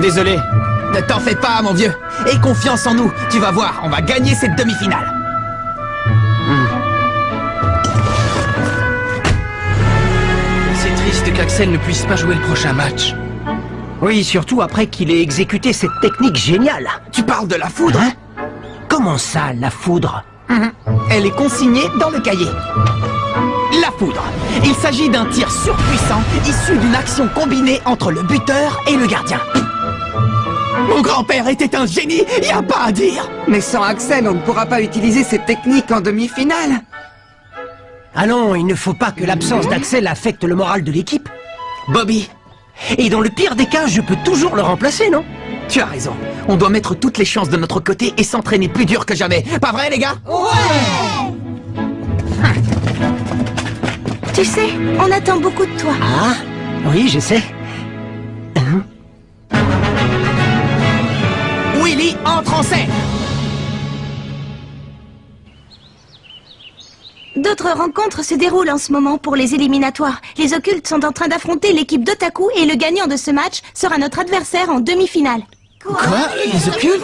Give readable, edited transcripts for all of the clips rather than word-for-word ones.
Désolé. Ne t'en fais pas, mon vieux. Aie confiance en nous. Tu vas voir, on va gagner cette demi-finale. C'est triste qu'Axel ne puisse pas jouer le prochain match. Oui, surtout après qu'il ait exécuté cette technique géniale. Tu parles de la foudre, Hein? Comment ça, la foudre? Elle est consignée dans le cahier. La foudre. Il s'agit d'un tir surpuissant issu d'une action combinée entre le buteur et le gardien. Mon grand-père était un génie, y a pas à dire. Mais sans Axel, on ne pourra pas utiliser cette technique en demi-finale. Allons, il ne faut pas que l'absence d'Axel affecte le moral de l'équipe. Bobby, Et dans le pire des cas, je peux toujours le remplacer, non? tu as raison. On doit mettre toutes les chances de notre côté et s'entraîner plus dur que jamais. Pas vrai, les gars? Tu sais, on attend beaucoup de toi. Ah, oui, je sais. Willy entre en scène. D'autres rencontres se déroulent en ce moment pour les éliminatoires. Les occultes sont en train d'affronter l'équipe d'Otaku et le gagnant de ce match sera notre adversaire en demi-finale. Quoi? Les occultes?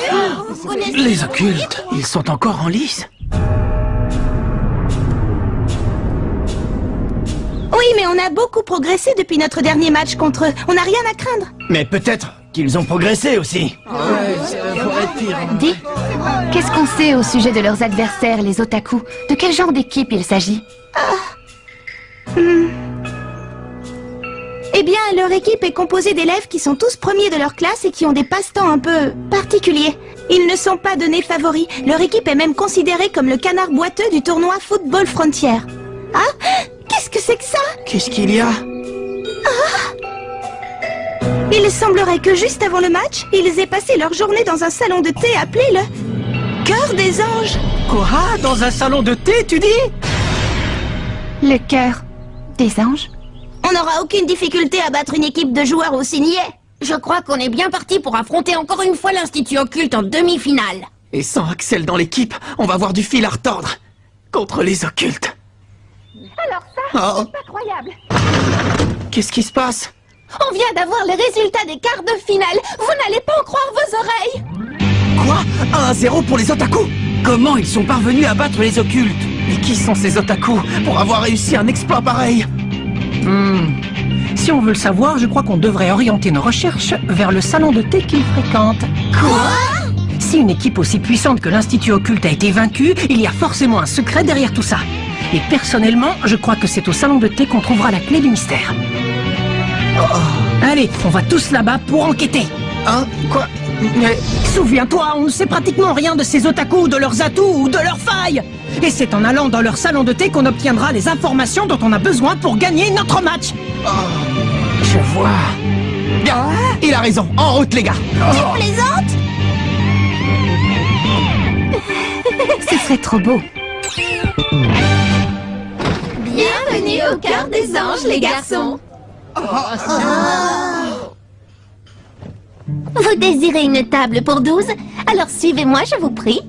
Les occultes, ils sont encore en lice? Oui, mais on a beaucoup progressé depuis notre dernier match contre eux. On n'a rien à craindre. Mais peut-être qu'ils ont progressé aussi. Dis, qu'est-ce qu'on sait au sujet de leurs adversaires, les otaku? De quel genre d'équipe il s'agit? Eh bien, leur équipe est composée d'élèves qui sont tous premiers de leur classe et qui ont des passe-temps un peu particuliers. Ils ne sont pas donnés favoris. Leur équipe est même considérée comme le canard boiteux du tournoi Football Frontier. Ah, qu'est-ce que c'est que ça? Qu'est-ce qu'il y a? Il semblerait que juste avant le match, ils aient passé leur journée dans un salon de thé appelé le Cœur des Anges. Quoi? Dans un salon de thé, tu dis? Le cœur des anges? On n'aura aucune difficulté à battre une équipe de joueurs aussi niais. Je crois qu'on est bien parti pour affronter encore une fois l'Institut Occulte en demi-finale. Et sans Axel dans l'équipe, on va avoir du fil à retordre. Contre les occultes. Alors ça, Oh, c'est incroyable. qu'est-ce qui se passe? On vient d'avoir les résultats des quarts de finale. Vous n'allez pas en croire vos oreilles. Quoi? 1-0 pour les otaku? Comment ils sont parvenus à battre les occultes? Mais qui sont ces otaku pour avoir réussi un exploit pareil? Si on veut le savoir, je crois qu'on devrait orienter nos recherches vers le salon de thé qu'ils fréquentent. Quoi? Si une équipe aussi puissante que l'Institut Occulte a été vaincue, il y a forcément un secret derrière tout ça. Et personnellement, je crois que c'est au salon de thé qu'on trouvera la clé du mystère. Allez, on va tous là-bas pour enquêter. Hein? Quoi? Mais... Souviens-toi, on ne sait pratiquement rien de ces otaku, de leurs atouts ou de leurs failles. Et c'est en allant dans leur salon de thé qu'on obtiendra les informations dont on a besoin pour gagner notre match. Je vois. Bien, il a raison. En route, les gars. Tu plaisantes? Ce serait trop beau. Bienvenue au Cœur des Anges, les garçons. Vous désirez une table pour 12? Alors suivez-moi, je vous prie.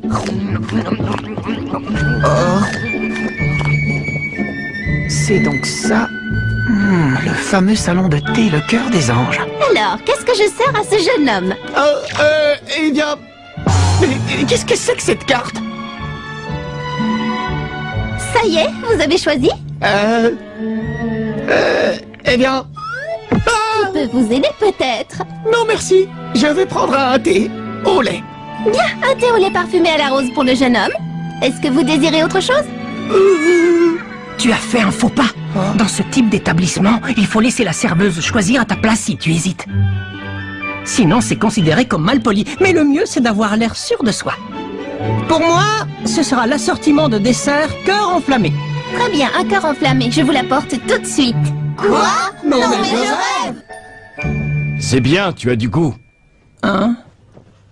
C'est donc ça. Le fameux salon de thé, le Cœur des Anges. Alors, qu'est-ce que je sers à ce jeune homme? Eh bien... Mais qu'est-ce que c'est que cette carte? Ça y est, vous avez choisi? Eh bien... Je peux vous aider peut-être. Non, merci. Je vais prendre un thé au lait. Bien, un thé au lait parfumé à la rose pour le jeune homme. Est-ce que vous désirez autre chose? Tu as fait un faux pas. Dans ce type d'établissement, il faut laisser la serveuse choisir à ta place si tu hésites. Sinon, c'est considéré comme malpoli. Mais le mieux, c'est d'avoir l'air sûr de soi. Pour moi, ce sera l'assortiment de dessert cœur enflammé. Très bien, un cœur enflammé, je vous l'apporte tout de suite. Quoi? Non, mais je rêve. C'est bien, tu as du goût. Hein?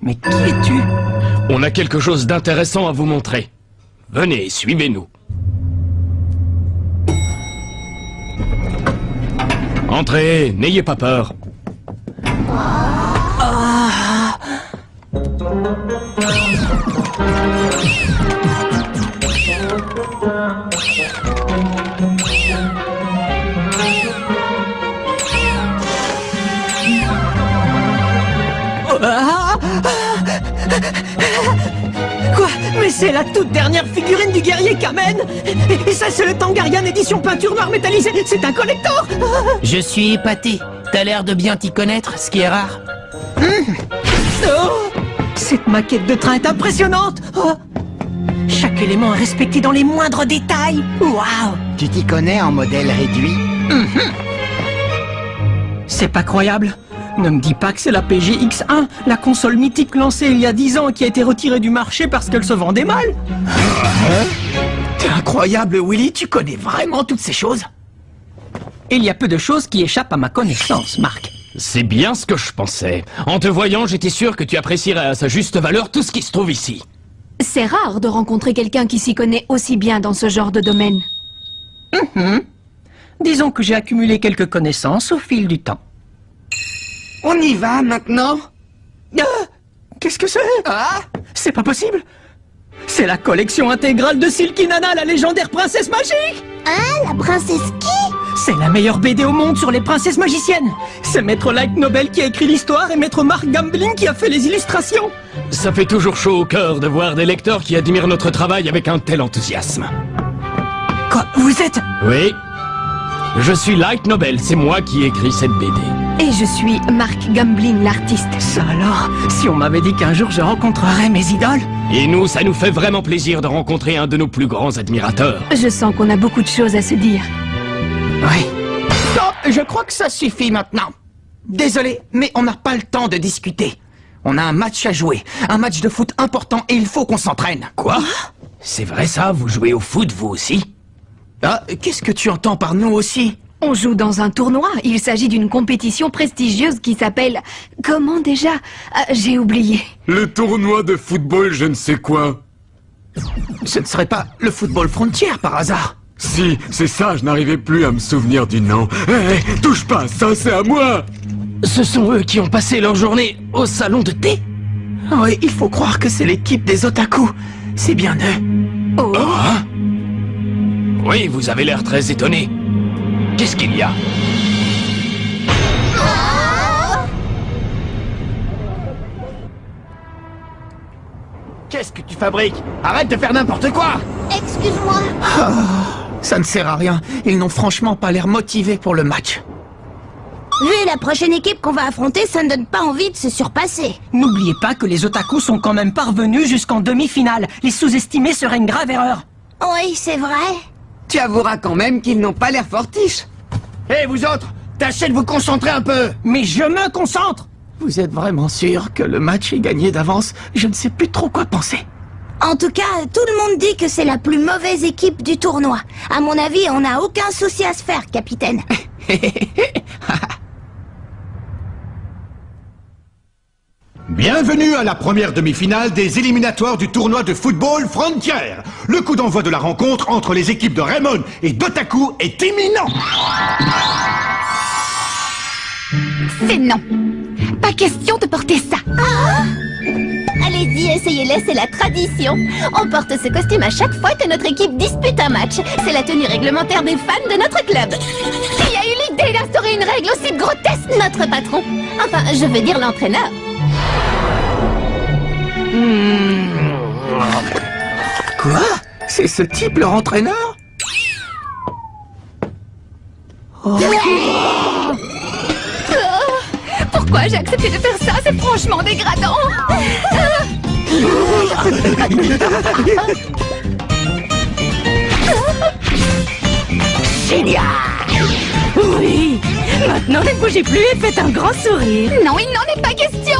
Mais qui es-tu? On a quelque chose d'intéressant à vous montrer. Venez, suivez-nous. Entrez, n'ayez pas peur. Mais c'est la toute dernière figurine du guerrier Kamen. Et ça, c'est le Tangarian édition peinture noire métallisée. C'est un collector. Je suis épaté. T'as l'air de bien t'y connaître, ce qui est rare. Oh, cette maquette de train est impressionnante. Oh. Chaque élément est respecté dans les moindres détails. Waouh. Tu t'y connais en modèle réduit? C'est pas croyable. Ne me dis pas que c'est la PGX1, la console mythique lancée il y a 10 ans et qui a été retirée du marché parce qu'elle se vendait mal. T'es incroyable, Willy, tu connais vraiment toutes ces choses? Il y a peu de choses qui échappent à ma connaissance, Marc. C'est bien ce que je pensais. En te voyant, j'étais sûr que tu apprécierais à sa juste valeur tout ce qui se trouve ici. C'est rare de rencontrer quelqu'un qui s'y connaît aussi bien dans ce genre de domaine. Disons que j'ai accumulé quelques connaissances au fil du temps. On y va maintenant? Qu'est-ce que c'est? Ah? C'est pas possible. C'est la collection intégrale de Silky Nana, la légendaire princesse magique. Hein, la princesse qui? C'est la meilleure BD au monde sur les princesses magiciennes. C'est Maître Light Nobel qui a écrit l'histoire et Maître Mark Gambling qui a fait les illustrations. Ça fait toujours chaud au cœur de voir des lecteurs qui admirent notre travail avec un tel enthousiasme. Quoi? Vous êtes... Oui. Je suis Light Nobel, c'est moi qui ai écrit cette BD. Et je suis Mark Gambling, l'artiste. Ça alors, si on m'avait dit qu'un jour je rencontrerais mes idoles... Et nous, ça nous fait vraiment plaisir de rencontrer un de nos plus grands admirateurs. Je sens qu'on a beaucoup de choses à se dire. Oui. Stop, je crois que ça suffit maintenant. Désolé, mais on n'a pas le temps de discuter. On a un match à jouer, un match de foot important et il faut qu'on s'entraîne. Quoi? C'est vrai ça? Vous jouez au foot, vous aussi? Ah, qu'est-ce que tu entends par nous aussi? On joue dans un tournoi. Il s'agit d'une compétition prestigieuse qui s'appelle... Comment déjà? J'ai oublié. Le tournoi de football je ne sais quoi. Ce ne serait pas le football frontière par hasard? Si, c'est ça, je n'arrivais plus à me souvenir du nom. Hé, touche pas, ça c'est à moi! Ce sont eux qui ont passé leur journée au salon de thé? Oui, il faut croire que c'est l'équipe des otaku. C'est bien eux. Oh. Hein? Oui, vous avez l'air très étonné. Qu'est-ce qu'il y a? Qu'est-ce que tu fabriques? Arrête de faire n'importe quoi! Excuse-moi. Ça ne sert à rien. Ils n'ont franchement pas l'air motivés pour le match. Vu la prochaine équipe qu'on va affronter, ça ne donne pas envie de se surpasser. N'oubliez pas que les otaku sont quand même parvenus jusqu'en demi-finale. Les sous-estimer serait une grave erreur. Oui, c'est vrai. Tu avoueras quand même qu'ils n'ont pas l'air fortiches. Hé, vous autres! Tâchez de vous concentrer un peu! Mais je me concentre. Vous êtes vraiment sûr que le match est gagné d'avance? Je ne sais plus trop quoi penser. En tout cas, tout le monde dit que c'est la plus mauvaise équipe du tournoi. À mon avis, on n'a aucun souci à se faire, capitaine. Bienvenue à la première demi-finale des éliminatoires du tournoi de football Frontier. Le coup d'envoi de la rencontre entre les équipes de Raymond et d'Otaku est imminent. C'est non. Pas question de porter ça. Allez-y, essayez-les, c'est la tradition. On porte ce costume à chaque fois que notre équipe dispute un match. C'est la tenue réglementaire des fans de notre club. Qui a eu l'idée d'instaurer une règle aussi grotesque? Notre patron. Enfin, je veux dire l'entraîneur. Quoi? C'est ce type leur entraîneur? Pourquoi j'ai accepté de faire ça? C'est franchement dégradant. Génial! Oui! Maintenant, ne bougez plus et faites un grand sourire. Non, il n'en est pas question.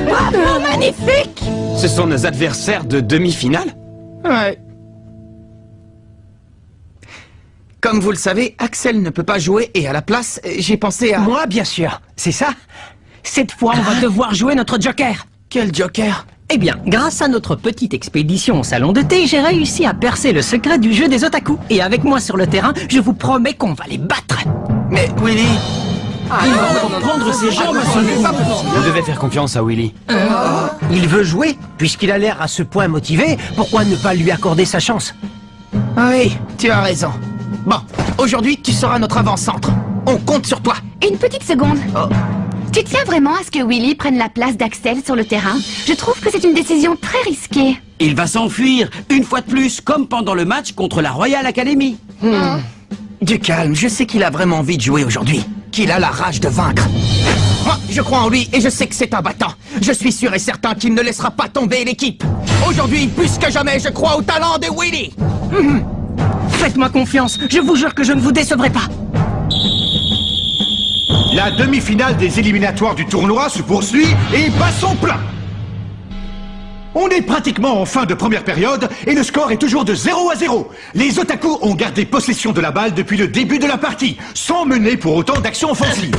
Bravo, magnifique! Ce sont nos adversaires de demi-finale? Ouais. Comme vous le savez, Axel ne peut pas jouer et à la place, j'ai pensé à... Moi, bien sûr. C'est ça? Cette fois, on va devoir jouer notre joker. Quel joker? Eh bien, grâce à notre petite expédition au salon de thé, j'ai réussi à percer le secret du jeu des otaku. Et avec moi sur le terrain, je vous promets qu'on va les battre. Mais Willy... Prendre ses jambes à son cou. Vous devez faire confiance à Willy. Il veut jouer, puisqu'il a l'air à ce point motivé, pourquoi ne pas lui accorder sa chance? Oui, tu as raison. Bon, aujourd'hui, tu seras notre avant-centre. On compte sur toi. Une petite seconde. Tu tiens vraiment à ce que Willy prenne la place d'Axel sur le terrain? Je trouve que c'est une décision très risquée. Il va s'enfuir, une fois de plus, comme pendant le match contre la Royal Academy. Du calme, je sais qu'il a vraiment envie de jouer aujourd'hui. Qu'il a la rage de vaincre. Moi, je crois en lui et je sais que c'est un battant. Je suis sûr et certain qu'il ne laissera pas tomber l'équipe. Aujourd'hui, plus que jamais, je crois au talent de Willy. Faites-moi confiance, je vous jure que je ne vous décevrai pas. La demi-finale des éliminatoires du tournoi se poursuit et bat son plein. On est pratiquement en fin de première période et le score est toujours de 0-0. Les Otaku ont gardé possession de la balle depuis le début de la partie, sans mener pour autant d'action offensive.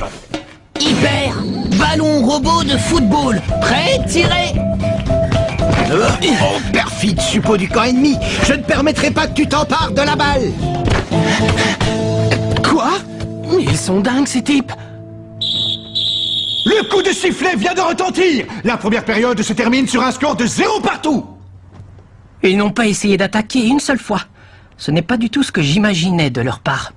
Hyper ballon robot de football. Prêt, tiré. Oh, perfide suppôt du camp ennemi. Je ne permettrai pas que tu t'empares de la balle. Quoi? Ils sont dingues, ces types. Le coup de sifflet vient de retentir. La première période se termine sur un score de 0 partout. Ils n'ont pas essayé d'attaquer une seule fois. Ce n'est pas du tout ce que j'imaginais de leur part.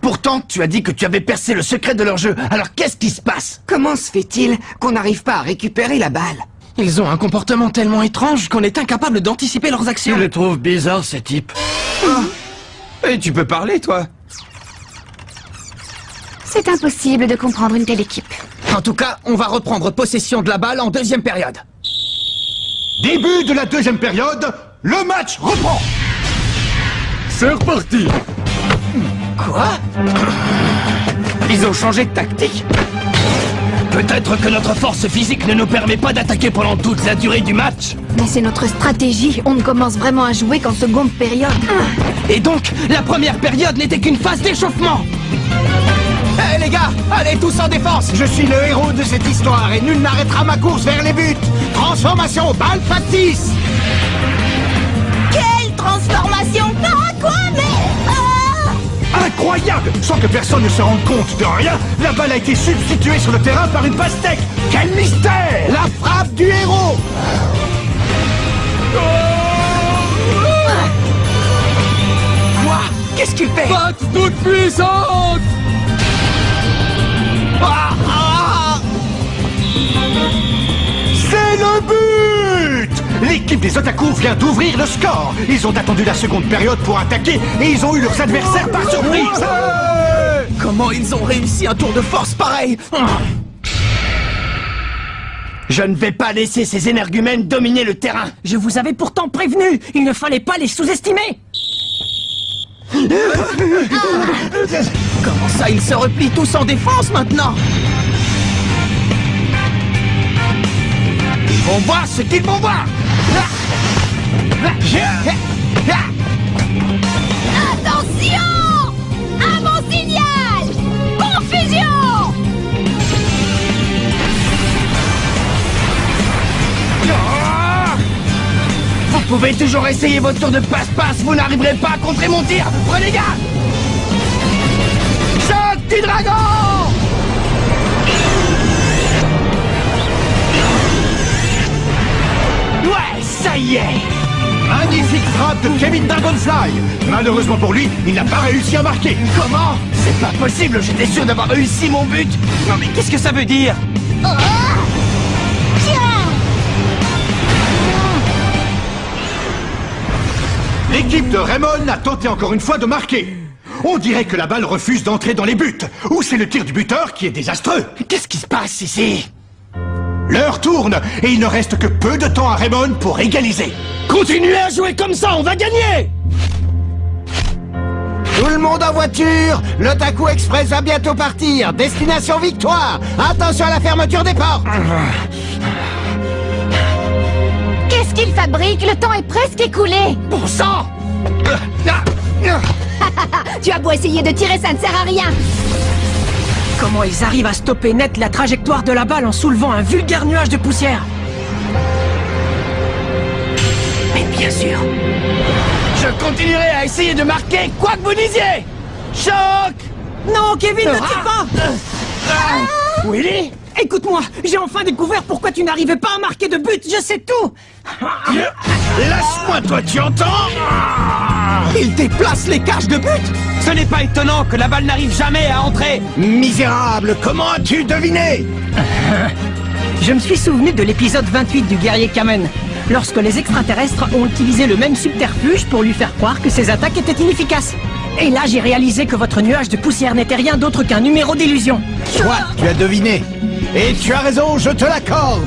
Pourtant, tu as dit que tu avais percé le secret de leur jeu. Alors qu'est-ce qui se passe? Comment se fait-il qu'on n'arrive pas à récupérer la balle? Ils ont un comportement tellement étrange qu'on est incapable d'anticiper leurs actions. Je les trouve bizarres, ces types. Et tu peux parler, toi? C'est impossible de comprendre une telle équipe. En tout cas, on va reprendre possession de la balle en deuxième période. Début de la deuxième période, le match reprend. C'est reparti. Quoi? Ils ont changé de tactique. Peut-être que notre force physique ne nous permet pas d'attaquer pendant toute la durée du match. Mais c'est notre stratégie. On ne commence vraiment à jouer qu'en seconde période. Et donc, la première période n'était qu'une phase d'échauffement. Hé les gars, allez tous en défense. Je suis le héros de cette histoire et nul n'arrêtera ma course vers les buts. Transformation, balle factice. Quelle transformation! Ah, quoi, mais... Incroyable! Sans que personne ne se rende compte de rien, la balle a été substituée sur le terrain par une pastèque. Quel mystère! La frappe du héros. Quoi? Qu'est-ce qu'il fait? Patte toute puissante. C'est le but! L'équipe des Otaku vient d'ouvrir le score. Ils ont attendu la seconde période pour attaquer et ils ont eu leurs adversaires par surprise. Comment ils ont réussi un tour de force pareil? Je ne vais pas laisser ces énergumènes dominer le terrain. Je vous avais pourtant prévenu. Il ne fallait pas les sous-estimer. Comment ça, ils se replient tous en défense maintenant? Ils vont voir ce qu'ils vont voir. Attention! Un bon signal! Confusion! Vous pouvez toujours essayer votre tour de passe-passe, vous n'arriverez pas à contrer mon tir. Prenez garde! Choc du dragon! Ouais, ça y est! Magnifique frappe de Kevin Dragonfly. Malheureusement pour lui, il n'a pas réussi à marquer. Comment? C'est pas possible, j'étais sûr d'avoir réussi mon but. Non mais qu'est-ce que ça veut dire? L'équipe de Raymond a tenté encore une fois de marquer. On dirait que la balle refuse d'entrer dans les buts. Ou c'est le tir du buteur qui est désastreux. Qu'est-ce qui se passe ici? L'heure tourne et il ne reste que peu de temps à Raymond pour égaliser. Continuez à jouer comme ça, on va gagner! Tout le monde en voiture! L'Otaku Express va bientôt partir! Destination victoire! Attention à la fermeture des portes! Qu'est-ce qu'il fabrique? Le temps est presque écoulé! Bon sang! Tu as beau essayer de tirer, ça ne sert à rien! Comment ils arrivent à stopper net la trajectoire de la balle en soulevant un vulgaire nuage de poussière? Mais bien sûr. Je continuerai à essayer de marquer quoi que vous disiez! Choc! Non, Kevin, ne tire pas! Willy? Écoute-moi, j'ai enfin découvert pourquoi tu n'arrivais pas à marquer de but, je sais tout! Lâche-moi, toi, tu entends? Il déplace les cages de but. Ce n'est pas étonnant que la balle n'arrive jamais à entrer. Misérable, comment as-tu deviné? Je me suis souvenu de l'épisode 28 du guerrier Kamen, lorsque les extraterrestres ont utilisé le même subterfuge pour lui faire croire que ses attaques étaient inefficaces. Et là, j'ai réalisé que votre nuage de poussière n'était rien d'autre qu'un numéro d'illusion. Toi, tu as deviné. Et tu as raison, je te l'accorde.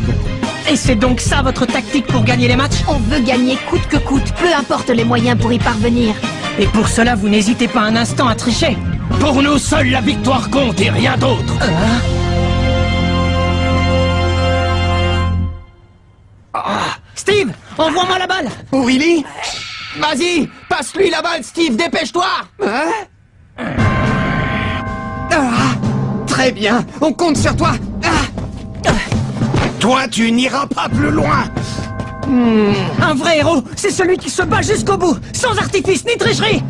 Et c'est donc ça votre tactique pour gagner les matchs? On veut gagner coûte que coûte, peu importe les moyens pour y parvenir. Et pour cela, vous n'hésitez pas un instant à tricher. Pour nous, seule la victoire compte et rien d'autre. Steve, envoie-moi la balle. Willy? Vas-y, passe-lui la balle, Steve, dépêche-toi. Très bien, on compte sur toi. Toi, tu n'iras pas plus loin. Un vrai héros, c'est celui qui se bat jusqu'au bout, sans artifice ni tricherie.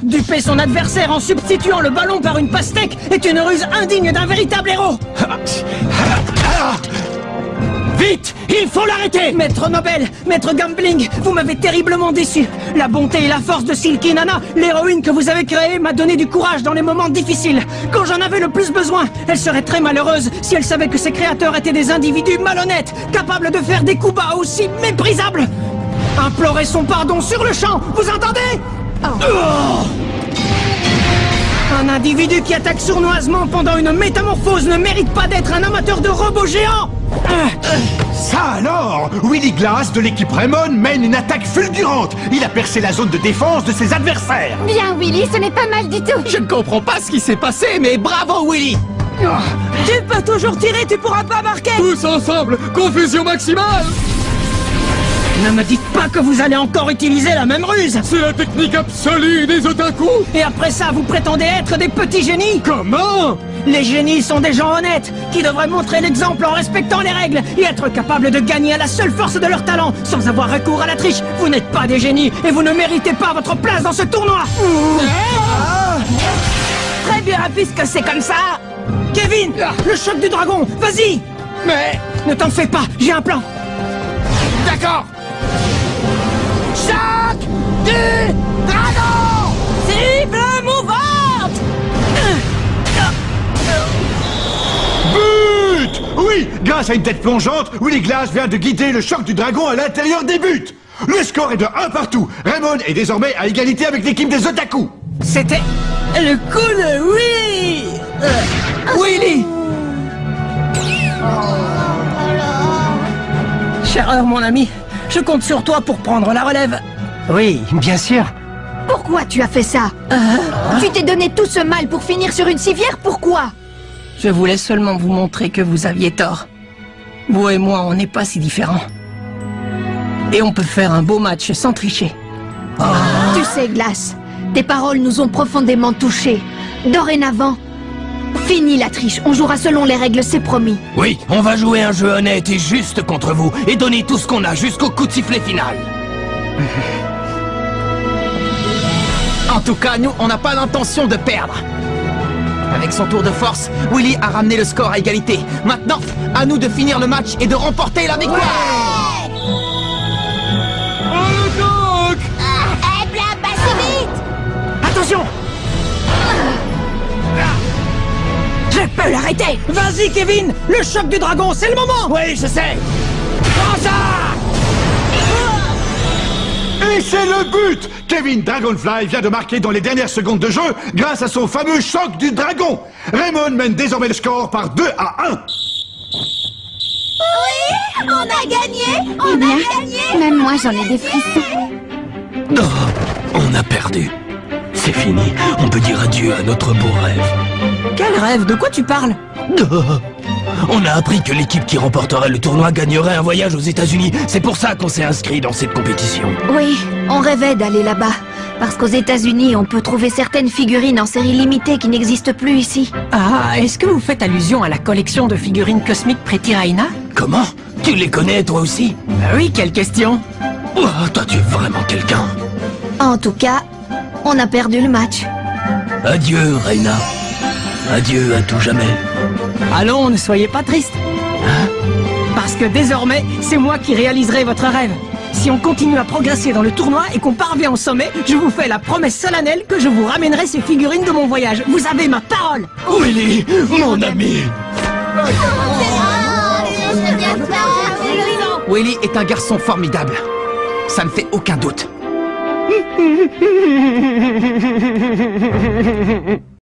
Duper son adversaire en substituant le ballon par une pastèque est une ruse indigne d'un véritable héros. Vite, il faut l'arrêter. Maître Nobel, Maître Gambling, vous m'avez terriblement déçu. La bonté et la force de Silky Nana, l'héroïne que vous avez créée, m'a donné du courage dans les moments difficiles. Quand j'en avais le plus besoin, elle serait très malheureuse si elle savait que ses créateurs étaient des individus malhonnêtes, capables de faire des coups bas aussi méprisables. Implorez son pardon sur le champ, vous entendez? Un individu qui attaque sournoisement pendant une métamorphose ne mérite pas d'être un amateur de robots géants. Ça alors, Willy Glass de l'équipe Raymond mène une attaque fulgurante. Il a percé la zone de défense de ses adversaires. Bien, Willy, ce n'est pas mal du tout. Je ne comprends pas ce qui s'est passé, mais bravo, Willy. Tu peux toujours tirer, tu pourras pas marquer. Tous ensemble, confusion maximale. Ne me dites pas que vous allez encore utiliser la même ruse. C'est la technique absolue des otaku. Et après ça, vous prétendez être des petits génies? Comment? Les génies sont des gens honnêtes, qui devraient montrer l'exemple en respectant les règles et être capables de gagner à la seule force de leur talent, sans avoir recours à la triche. Vous n'êtes pas des génies, et vous ne méritez pas votre place dans ce tournoi. Très bien, puisque c'est comme ça. Kevin, le choc du dragon, vas-y. Mais... Ne t'en fais pas, j'ai un plan. D'accord. Choc du dragon. Cible mouvante. But! Oui, grâce à une tête plongeante, Willy Glass vient de guider le choc du dragon à l'intérieur des buts. Le score est de 1 partout. Raymond est désormais à égalité avec l'équipe des otaku. C'était le coup de Willy. Willy. Cher mon ami, je compte sur toi pour prendre la relève. Oui, bien sûr. Pourquoi tu as fait ça? Tu t'es donné tout ce mal pour finir sur une civière, pourquoi? Je voulais seulement vous montrer que vous aviez tort. Vous et moi, on n'est pas si différents. Et on peut faire un beau match sans tricher. Tu sais, Glass, tes paroles nous ont profondément touchés. Dorénavant, fini la triche, on jouera selon les règles, c'est promis. Oui, on va jouer un jeu honnête et juste contre vous, et donner tout ce qu'on a jusqu'au coup de sifflet final. En tout cas, nous, on n'a pas l'intention de perdre. Avec son tour de force, Willy a ramené le score à égalité. Maintenant, à nous de finir le match et de remporter la victoire. Pas si vite. Attention! Je peux l'arrêter! Vas-y, Kevin! Le choc du dragon, c'est le moment! Oui, je sais. Prends ça! Et c'est le but! Kevin Dragonfly vient de marquer dans les dernières secondes de jeu grâce à son fameux choc du dragon. Raymond mène désormais le score par 2-1. Oui, on a gagné. On a gagné. Même moi, j'en ai des frissons. Oh, on a perdu. C'est fini. On peut dire adieu à notre beau rêve. Quel rêve? De quoi tu parles? On a appris que l'équipe qui remporterait le tournoi gagnerait un voyage aux États-Unis. C'est pour ça qu'on s'est inscrit dans cette compétition. Oui, on rêvait d'aller là-bas. Parce qu'aux États-Unis, on peut trouver certaines figurines en série limitée qui n'existent plus ici. Ah, est-ce que vous faites allusion à la collection de figurines cosmiques Pretty Raina? Comment? Tu les connais, toi aussi? Oui, quelle question? Oh, toi, tu es vraiment quelqu'un. En tout cas, on a perdu le match. Adieu, Raina. Adieu à tout jamais. Allons, ne soyez pas triste. Parce que désormais, c'est moi qui réaliserai votre rêve. Si on continue à progresser dans le tournoi et qu'on parvient au sommet, je vous fais la promesse solennelle que je vous ramènerai ces figurines de mon voyage. Vous avez ma parole. Willy, mon ami. Willy est un garçon formidable. Ça ne fait aucun doute.